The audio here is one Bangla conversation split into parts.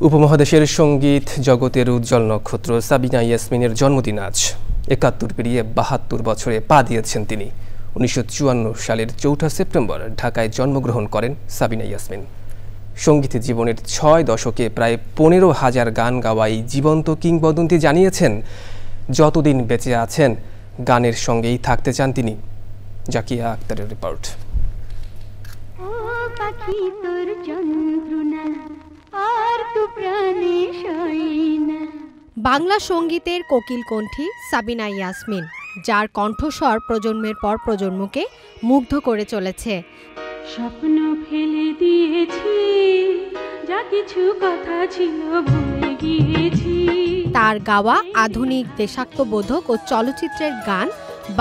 উপমহাদেশের সঙ্গীত জগতের উজ্জ্বল নক্ষত্র সাবিনা ইয়াসমিনের জন্মদিন আজ। ৭১ পেরিয়ে ৭২ বছরে পা দিয়েছেন তিনি। ১৯৫৪ সালের ৪ সেপ্টেম্বর ঢাকায় জন্মগ্রহণ করেন সাবিনা ইয়াসমিন। সঙ্গীত জীবনের ৬ দশকে প্রায় ১৫,০০০ গান গাওয়া এই জীবন্ত কিংবদন্তি জানিয়েছেন, যতদিন বেঁচে আছেন গানের সঙ্গেই থাকতে চান তিনি। জাকিয়া আক্তারের রিপোর্ট। বাংলা সঙ্গীতের কোকিল কণ্ঠী সাবিনা ইয়াসমিন, যার কণ্ঠস্বর প্রজন্মের পর প্রজন্মকে মুগ্ধ করে চলেছে। স্বপ্ন ফেলে দিয়েছি, যা কিছু কথা ছিল ভুলে গিয়েছি। তার গাওয়া আধুনিক দেশাত্মবোধক ও চলচ্চিত্রের গান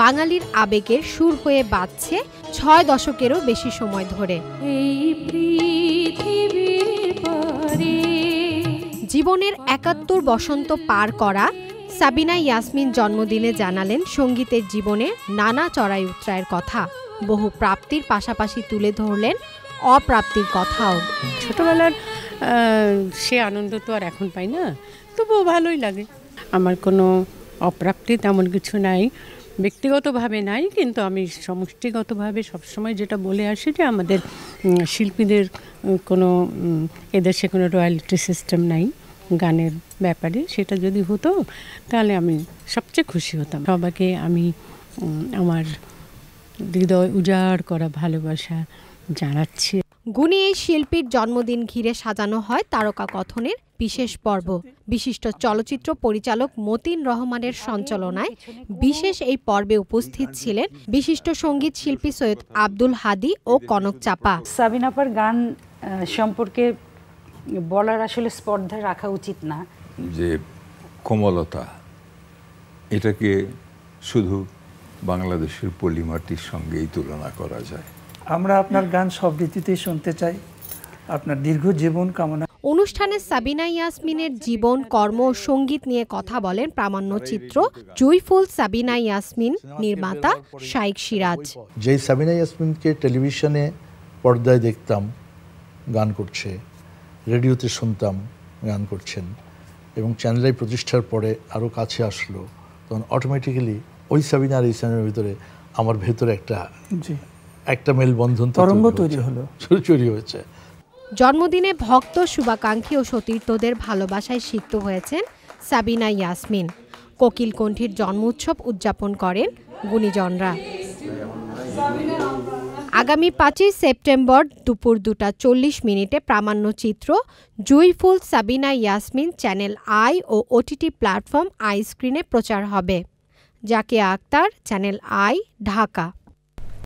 বাঙালির আবেগের সুর হয়ে বাজছে ৬ দশকেরও বেশি সময় ধরে। এই পৃথিবীর পরে জীবনের ৭১ বসন্ত পার করা সাবিনা ইয়াসমিন জন্মদিনে জানালেন সঙ্গীতের জীবনের নানা চড়াই উতরাইয়ের কথা। বহু প্রাপ্তির পাশাপাশি তুলে ধরলেন অপ্রাপ্তির কথাও। ছোটবেলার সে আনন্দ তো আর এখন পাই না, তবুও ভালোই লাগে। আমার কোনো অপ্রাপ্তি তেমন কিছু নাই, ব্যক্তিগতভাবে নাই, কিন্তু আমি সমষ্টিগতভাবে সবসময় যেটা বলে আসি যে আমাদের শিল্পীদের কোনো এদেশে কোনো রয়্যালিটি সিস্টেম নাই গানের ব্যাপারে। সেটা যদি হতো তাহলে আমি সবচেয়ে খুশি হতাম। সবাইকে আমি আমার হৃদয় উজাড় করা ভালোবাসা জানাচ্ছি। গুণী এই শিল্পীর জন্মদিন ঘিরে সাজানো হয় তারকা কথনের বিশেষ পর্ব। বিশিষ্ট চলচ্চিত্র পরিচালক মতিন রহমানের সঞ্চালনায় বিশেষ এই পর্বে উপস্থিত ছিলেন বিশিষ্ট সঙ্গীত শিল্পী সৈয়দ আব্দুল হাদি ও কনক চাপা। সাবিনাপার গান সম্পর্কে বলার আসলে স্পর্ধা রাখা উচিত না। যে কোমলতা, এটাকে শুধু বাংলাদেশের পলিমাটির সঙ্গেই তুলনা করা যায়। আমরা আপনার গান সব রীতিতেই শুনতে চাই। আপনার দীর্ঘ জীবন কামনা। অনুষ্ঠানে সাবিনা ইয়াসমিনের জীবন, কর্ম ও সঙ্গীত নিয়ে কথা বলেন প্রামাণ্যচিত্র জয়ফুল সাবিনা ইয়াসমিন নির্মাতা শাইখ সিরাজ। যেই সাবিনা ইয়াসমিনকে টেলিভিশনে পর্দায় দেখতাম গান করছে, রেডিওতে শুনতাম গান করছেন, এবং চ্যানেলাই প্রতিষ্ঠার পরে আরও কাছে আসলো, তখন অটোমেটিক্যালি ওই সাবিনা আর এই সাবিনার ভিতরে আমার ভেতরে একটা মেলবন্ধন তরঙ্গ তৈরি হয়েছে। জন্মদিনে ভক্ত, শুভাকাঙ্ক্ষী ও সতীর্থদের ভালোবাসায় সিক্ত হয়েছেন সাবিনা ইয়াসমিন। কোকিল কণ্ঠীর জন্ম উৎসব উদযাপন করেন গুণীজনরা। আগামী ৫ সেপ্টেম্বর দুপুর ২:৪০ প্রামাণ্যচিত্র joyful Sabina Yasmin channel I ও ওটিটি প্ল্যাটফর্ম আই স্ক্রিনে প্রচার হবে। Zakia Akhtar, channel I, Dhaka.